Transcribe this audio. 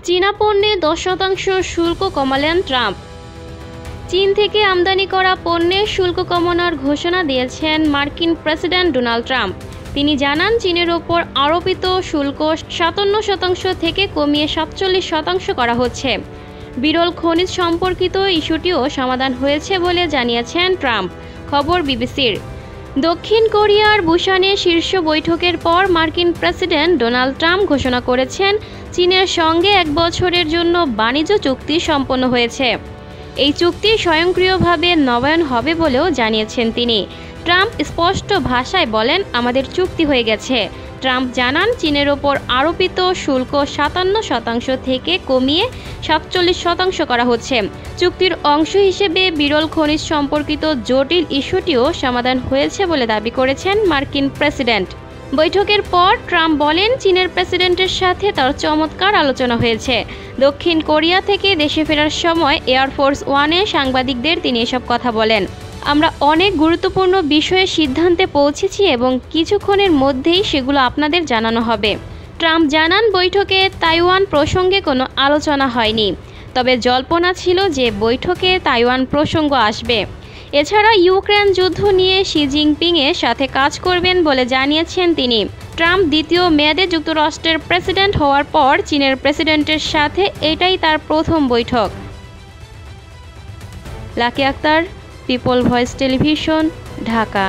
চীনা পণ্যে 10% শুল্ক কমালেন ট্রাম্প। চীন থেকে আমদানি করা পণ্যে শুল্ক কমানোর ঘোষণা দিয়েছেন মার্কিন প্রেসিডেন্ট ডোনাল্ড ট্রাম্প। তিনি জানান, চীনের ওপর আরোপিত শুল্ক 57% থেকে কমিয়ে 47% করা হচ্ছে। বিরল খনিজ সম্পর্কিত ইস্যুটিও সমাধান হয়েছে বলে জানিয়েছেন ট্রাম্প। খবর বিবিসির। দক্ষিণ কোরিয়ার বুসানে শীর্ষ বৈঠকের পর মার্কিন প্রেসিডেন্ট ডোনাল্ড ট্রাম্প ঘোষণা করেছেন, চীনের সঙ্গে 1 বছরের জন্য বাণিজ্য চুক্তি সম্পন্ন হয়েছে। এই চুক্তি স্বয়ংক্রিয়ভাবে নবায়ন হবে বলেও জানিয়েছেন তিনি। ট্রাম্প স্পষ্ট ভাষায় বলেন, আমাদের চুক্তি হয়ে গেছে। ট্রাম্প জানান, চীনের ওপর আরোপিত শুল্ক 57% থেকে কমিয়ে 47% করা হচ্ছে। চুক্তির অংশ হিসেবে বিরল খনিজ সম্পর্কিত জটিল ইস্যুটিও সমাধান হয়েছে বলে দাবি করেছেন মার্কিন প্রেসিডেন্ট। বৈঠকের পর ট্রাম্প বলেন, চীনের প্রেসিডেন্টের সাথে তার চমৎকার আলোচনা হয়েছে। দক্ষিণ কোরিয়া থেকে দেশে ফেরার সময় এয়ারফোর্স ওয়ানে সাংবাদিকদের তিনি এসব কথা বলেন। আমরা অনেক গুরুত্বপূর্ণ বিষয়ে সিদ্ধান্তে পৌঁছেছি এবং কিছুক্ষণের মধ্যেই সেগুলো আপনাদের জানানো হবে। ট্রাম্প জানান, বৈঠকে তাইওয়ান প্রসঙ্গে কোনো আলোচনা হয়নি, তবে জল্পনা ছিল যে বৈঠকে তাইওয়ান প্রসঙ্গ আসবে। এছাড়া ইউক্রেন যুদ্ধ নিয়ে শি জিনপিংয়ের সাথে কাজ করবেন বলে জানিয়েছেন তিনি। ট্রাম্প দ্বিতীয় মেয়াদে যুক্তরাষ্ট্রের প্রেসিডেন্ট হওয়ার পর চীনের প্রেসিডেন্টের সাথে এটাই তার প্রথম বৈঠক। Lucky Akter, people voice television, Dhaka.